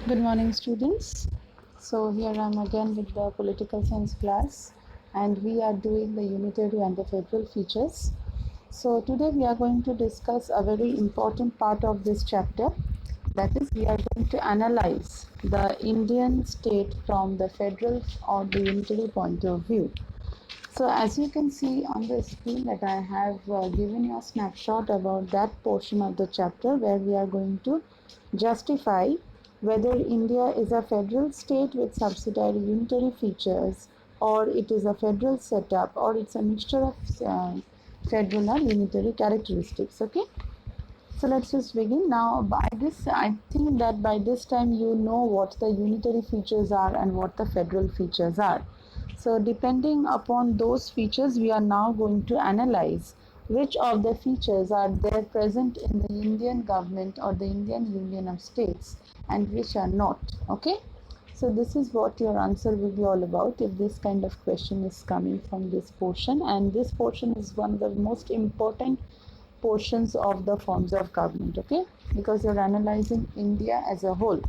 Good morning, students. So here I am again with the political science class, and we are doing the unitary and the federal features. So today we are going to discuss a very important part of this chapter. That is, we are going to analyze the Indian state from the federal or the unitary point of view. So as you can see on the screen that I have given you a snapshot about that portion of the chapter where we are going to justify whether India is a federal state with subsidiary unitary features, or it is a federal setup, or it's a mixture of federal and unitary characteristics. Okay, so let's just begin. Now by this, I think that by this time you know what the unitary features are and what the federal features are. So depending upon those features, we are now going to analyze which of the features are there present in the Indian government or the Indian Union of States and which are not. Okay, so this is what your answer will be all about if this kind of question is coming from this portion, and this portion is one of the most important portions of the forms of government. Okay, because you're analyzing India as a whole.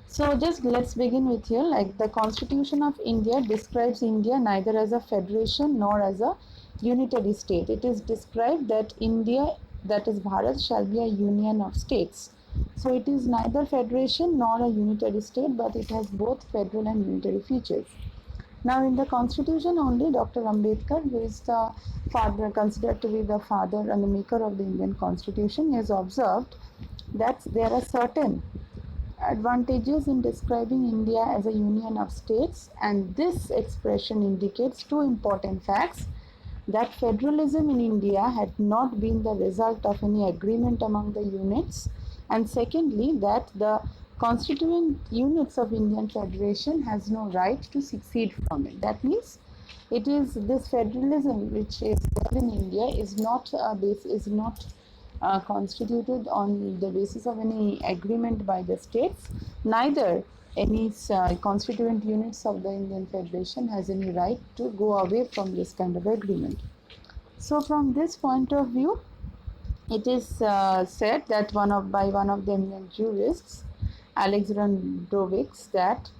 So just let's begin with here. Like, the Constitution of India describes India neither as a federation nor as a unitary state. It is described that India, that is Bharat, shall be a union of states. So it is neither federation nor a unitary state, but it has both federal and unitary features. Now, in the Constitution only, Dr. Ambedkar, who is the father, considered to be the father and the maker of the Indian Constitution, has observed that there are certain advantages in describing India as a union of states, and this expression indicates two important facts: that federalism in India had not been the result of any agreement among the units, and secondly, that the constituent units of Indian Federation has no right to secede from it. That means it is this federalism which is there in India is not constituted on the basis of any agreement by the states. Neither any constituent units of the Indian Federation has any right to go away from this kind of agreement. So from this point of view, it is said that by one of the eminent jurists, Alex Randowicz, that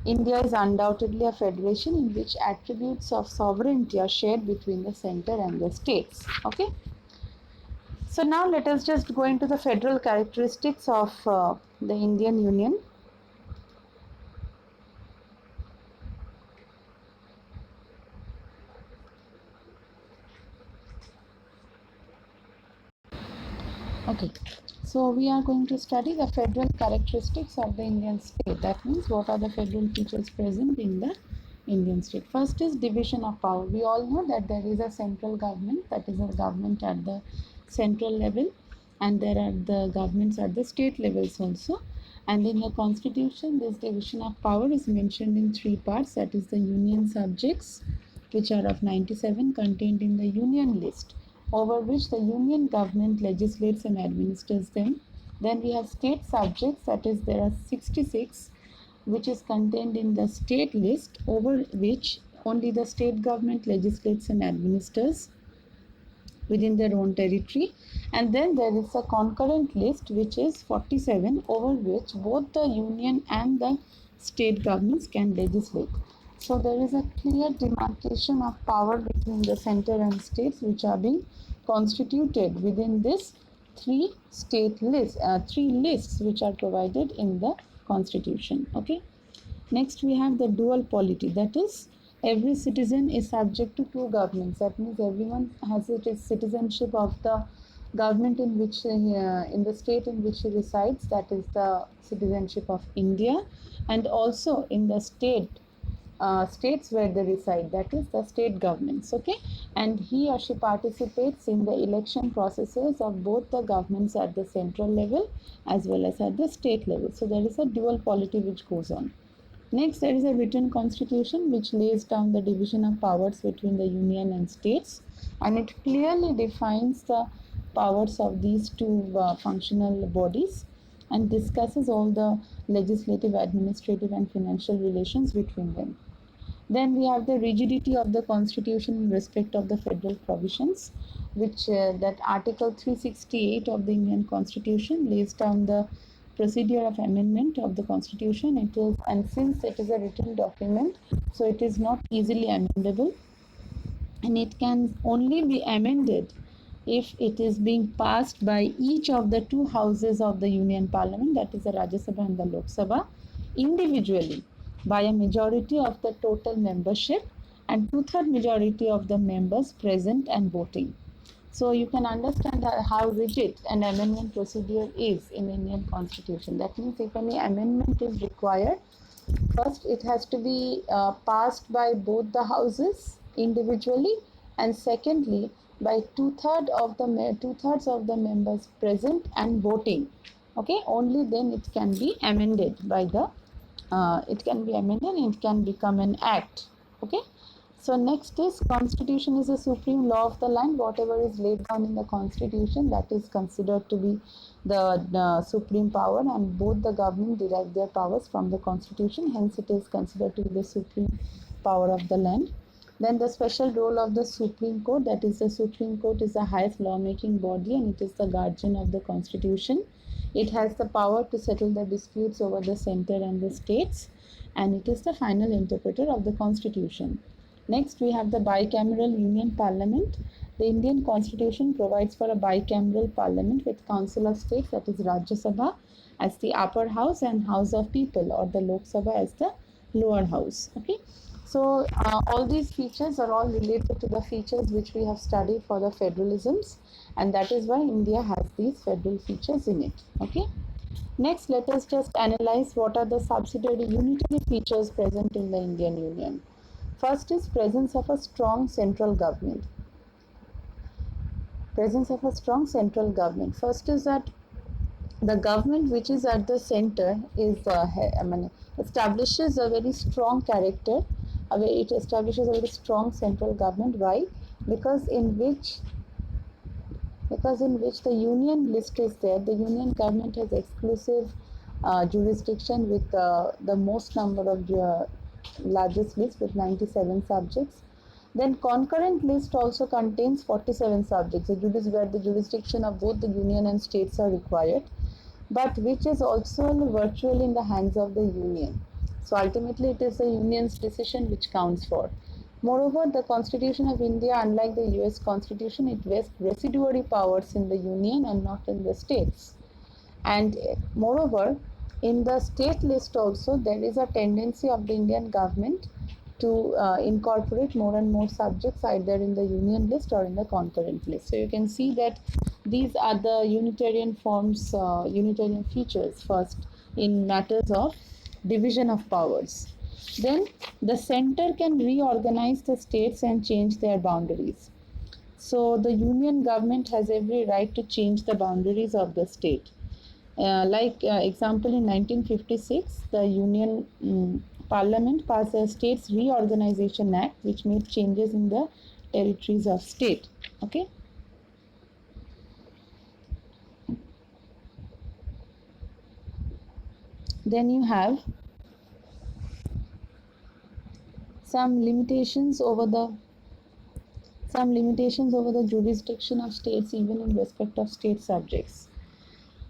India is undoubtedly a federation in which attributes of sovereignty are shared between the center and the states. Okay. So now let us just go into the federal characteristics of the Indian Union. Okay, so we are going to study the federal characteristics of the Indian state. That means what are the federal features present in the Indian state. First is division of power. We all know that there is a central government, that is a government at the central level, and there are the governments at the state levels also. And in the constitution, this division of power is mentioned in three parts, that is the union subjects, which are of 97, contained in the union list, over which the union government legislates and administers them. Then we have state subjects, that is there are 66, which is contained in the state list, over which only the state government legislates and administers within their own territory. And then there is a concurrent list which is 47, over which both the union and the state governments can legislate. So there is a clear demarcation of power between the center and states, which are being constituted within this three lists which are provided in the constitution. Okay. Next, we have the dual polity, that is, every citizen is subject to two governments. That means everyone has its citizenship of the government in which in the state in which he resides, that is the citizenship of India, and also in the states where they reside, that is the state governments. Okay, and he or she participates in the election processes of both the governments at the central level as well as at the state level. So there is a dual polity which goes on. Next, there is a written constitution which lays down the division of powers between the union and states, and it clearly defines the powers of these two functional bodies and discusses all the legislative, administrative, and financial relations between them. Then we have the rigidity of the constitution in respect of the federal provisions, which that Article 368 of the Indian Constitution lays down the procedure of amendment of the constitution. It is, and since it is a written document, so it is not easily amendable, and it can only be amended if it is being passed by each of the two houses of the Union Parliament, that is the Rajya Sabha and the Lok Sabha, individually by a majority of the total membership and two-third majority of the members present and voting. So you can understand how rigid an amendment procedure is in Indian Constitution. That means if any amendment is required, first it has to be passed by both the houses individually, and secondly by two-thirds of the members present and voting. Okay, only then it can be amended by the it can be amended and it can become an act. Okay. So next is constitution is the supreme law of the land. Whatever is laid down in the constitution, that is considered to be the supreme power, and both the government derive their powers from the constitution. Hence, it is considered to be the supreme power of the land. Then the special role of the Supreme Court, that is the Supreme Court is the highest lawmaking body and it is the guardian of the constitution. It has the power to settle the disputes over the center and the states, and it is the final interpreter of the constitution. Next, we have the bicameral Union Parliament. The Indian Constitution provides for a bicameral parliament with Council of States, that is Rajya Sabha, as the upper house and House of People, or the Lok Sabha as the lower house. Okay. So all these features are all related to the features which we have studied for the federalisms, and that is why India has these federal features in it. Okay. Next, let us just analyze what are the subsidiary unitary features present in the Indian Union. First is presence of a strong central government. Presence of a strong central government. First is that the government which is at the center is establishes a very strong character. It establishes a very strong central government. Why? Because in which the union list is there. The union government has exclusive jurisdiction with the most number of largest list with 97 subjects. Then concurrent list also contains 47 subjects, where the jurisdiction of both the union and states are required, but which is also virtually in the hands of the union. So ultimately it is the union's decision which counts for. Moreover, the Constitution of India, unlike the US Constitution, it vests residuary powers in the union and not in the states. And moreover, in the state list also, there is a tendency of the Indian government to incorporate more and more subjects either in the union list or in the concurrent list. So you can see that these are the Unitarian forms, Unitarian features first in matters of division of powers. Then the center can reorganize the states and change their boundaries. So the union government has every right to change the boundaries of the state. Example, in 1956, the Union Parliament passed a States Reorganization Act, which made changes in the territories of state. Okay. Then you have some limitations over the jurisdiction of states, even in respect of state subjects.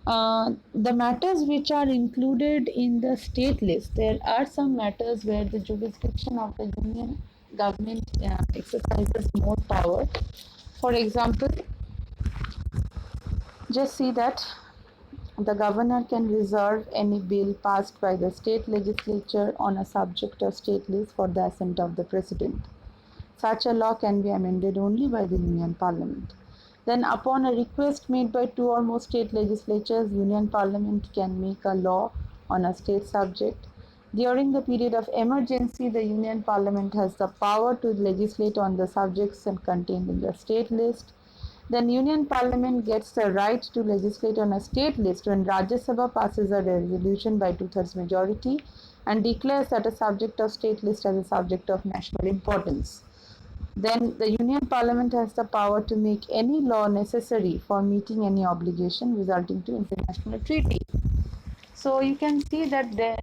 The matters which are included in the state list, there are some matters where the jurisdiction of the union government exercises more power. For example, just see that the governor can reserve any bill passed by the state legislature on a subject of state list for the assent of the president. Such a law can be amended only by the Union Parliament. Then, upon a request made by two or more state legislatures, Union Parliament can make a law on a state subject. During the period of emergency, the Union Parliament has the power to legislate on the subjects contained in the state list. Then Union Parliament gets the right to legislate on a state list when Rajya Sabha passes a resolution by two-thirds majority and declares that a subject of state list as a subject of national importance. Then the Union Parliament has the power to make any law necessary for meeting any obligation resulting to international treaty. So you can see that there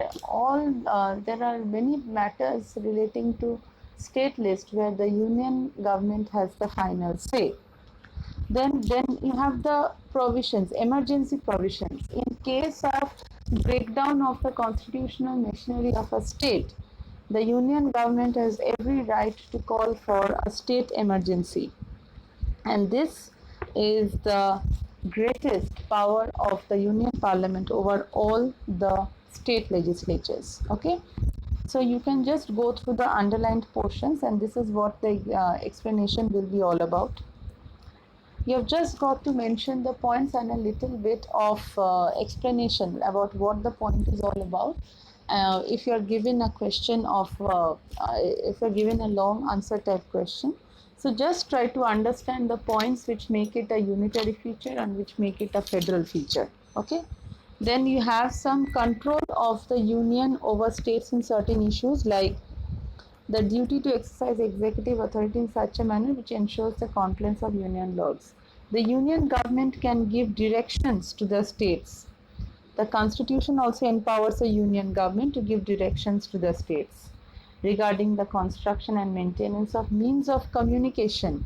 are many matters relating to state list where the union government has the final say. Then you have the provisions, emergency provisions. In case of breakdown of the constitutional machinery of a state, the union government has every right to call for a state emergency. And this is the greatest power of the union parliament over all the state legislatures. Okay, so you can just go through the underlined portions, and this is what the explanation will be all about. You have just got to mention the points and a little bit of explanation about what the point is all about. If you are given a question of, if you are given a long answer type question, so just try to understand the points which make it a unitary feature and which make it a federal feature. Okay. Then you have some control of the union over states in certain issues, like the duty to exercise executive authority in such a manner which ensures the compliance of union laws. The union government can give directions to the states. The constitution also empowers the union government to give directions to the states regarding the construction and maintenance of means of communication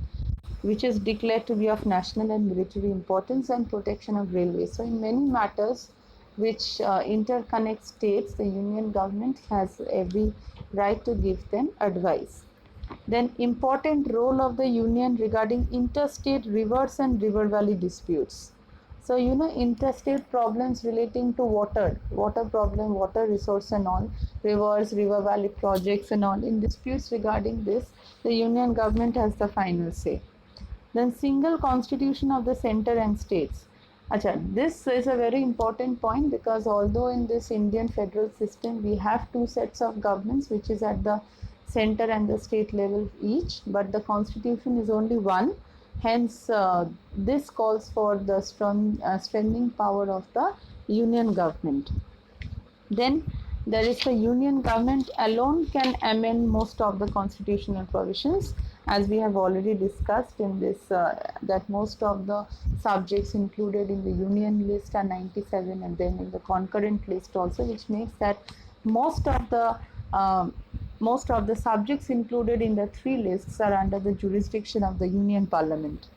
which is declared to be of national and military importance, and protection of railways. So in many matters which interconnect states, the union government has every right to give them advice. Then important role of the union regarding interstate rivers and river valley disputes. So interstate problems relating to water problem, water resource and all, rivers, river valley projects and all. In disputes regarding this, the union government has the final say. Then single constitution of the center and states. Acha, this is a very important point, because although in this Indian federal system we have two sets of governments which is at the center and the state level each, but the constitution is only one. Hence, this calls for the strengthening power of the union government. Then there is the union government alone can amend most of the constitutional provisions, as we have already discussed in this, that most of the subjects included in the union list are 97, and then in the concurrent list also, which makes that most of the subjects included in the three lists are under the jurisdiction of the union parliament.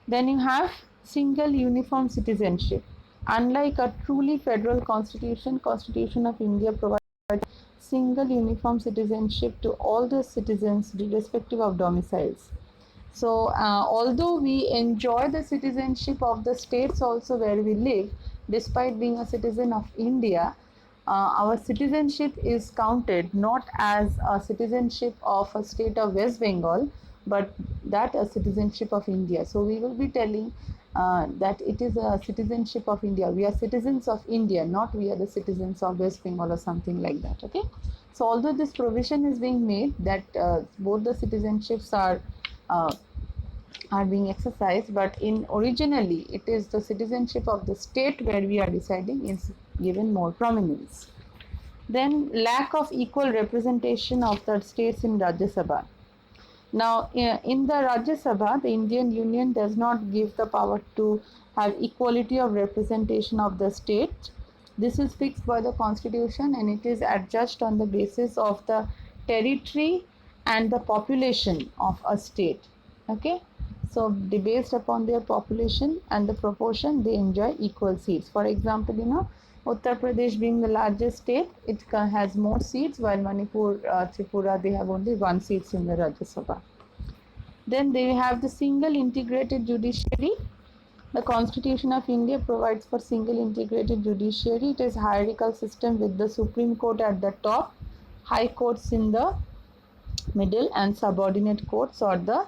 Then you have single uniform citizenship. Unlike a truly federal constitution, Constitution of India provides single uniform citizenship to all the citizens irrespective of domiciles. So although we enjoy the citizenship of the states also where we live, despite being a citizen of India, our citizenship is counted not as a citizenship of a state of West Bengal, but that a citizenship of India. So we will be telling that it is a citizenship of India. We are citizens of India, not we are the citizens of West Bengal or something like that. Okay. So although this provision is being made that both the citizenships are being exercised, but in originally it is the citizenship of the state where we are deciding is given more prominence. Then lack of equal representation of the states in Rajya Sabha. Now in the Rajya Sabha, the Indian Union does not give the power to have equality of representation of the state. This is fixed by the constitution, and it is adjudged on the basis of the territory and the population of a state. Okay, so based upon their population and the proportion, they enjoy equal seats. For example, Uttar Pradesh being the largest state, it has more seats, while Manipur, Tripura, they have only 1 seat in the Rajya Sabha. Then they have the single integrated judiciary. The Constitution of India provides for single integrated judiciary. It is a hierarchical system with the Supreme Court at the top, high courts in the middle, and subordinate courts or the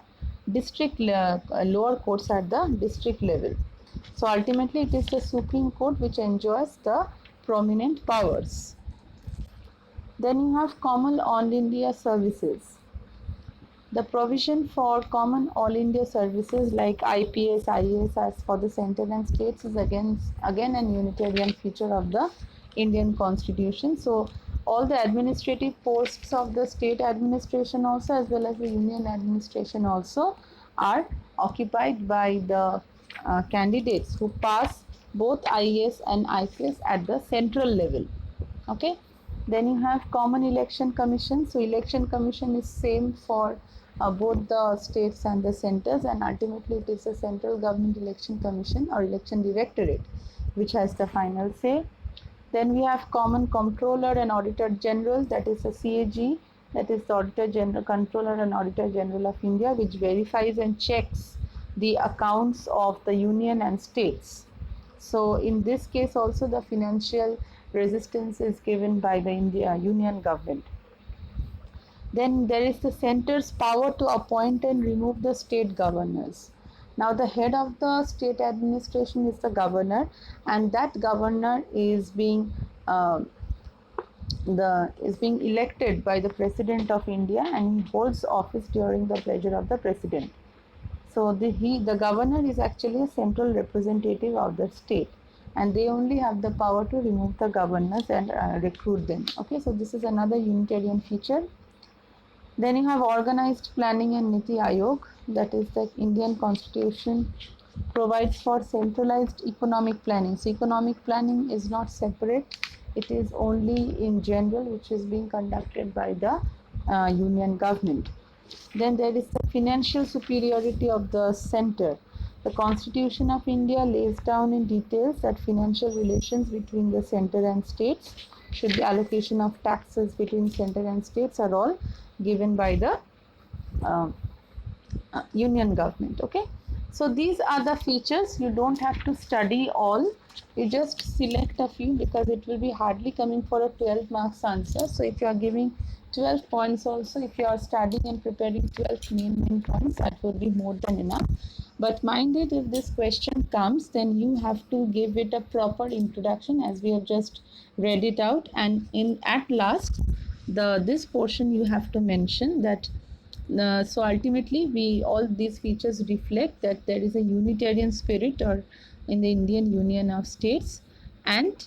district lower courts at the district level. So ultimately it is the Supreme Court which enjoys the prominent powers. Then you have common all India services. The provision for common all India services like IPS, IAS as for the center and states is again an Unitarian feature of the Indian Constitution. So all the administrative posts of the state administration also, as well as the union administration also, are occupied by the candidates who pass both IAS and IPS at the central level. Okay. Then you have Common Election Commission. So Election Commission is same for both the states and the centers, and ultimately it is the Central Government Election Commission or Election Directorate which has the final say. Then we have Common Comptroller and Auditor General, that is the CAG, that is the Auditor General, Controller and Auditor General of India, which verifies and checks the accounts of the union and states. So in this case also the financial resistance is given by the India Union government. Then there is the center's power to appoint and remove the state governors. Now the head of the state administration is the governor, and that governor is being elected by the President of India, and he holds office during the pleasure of the President. So the governor is actually a central representative of the state, and they only have the power to remove the governors and recruit them. Okay, so this is another unitarian feature. Then you have Organized Planning and Niti Aayog, that is the Indian Constitution provides for centralized economic planning. So economic planning is not separate, it is only in general, which is being conducted by the union government. Then there is the financial superiority of the center. The Constitution of India lays down in details that financial relations between the center and states, should the allocation of taxes between center and states, are all given by the uh, union government. Okay, so these are the features. You don't have to study all, you just select a few, because it will be hardly coming for a 12 marks answer. So if you are giving 12 points also, if you are studying and preparing 12 main points, that will be more than enough. But mind it, if this question comes, then you have to give it a proper introduction, as we have just read it out, and in at last this portion you have to mention that so ultimately we all these features reflect that there is a unitarian spirit or in the Indian Union of States, and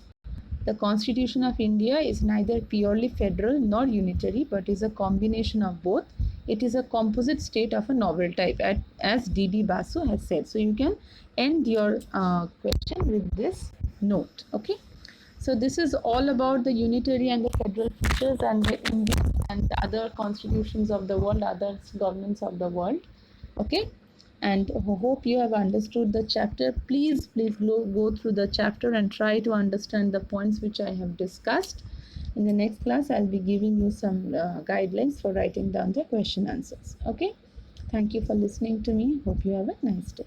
the Constitution of India is neither purely federal nor unitary, but is a combination of both. It is a composite state of a novel type, as D.D. Basu has said. So you can end your question with this note. Okay. So this is all about the unitary and the federal features and the Indian and the other constitutions of the world, other governments of the world. Okay, and hope you have understood the chapter. Please go through the chapter and try to understand the points which I have discussed. In the next class, I'll be giving you some guidelines for writing down the question answers. Okay, thank you for listening to me. Hope you have a nice day.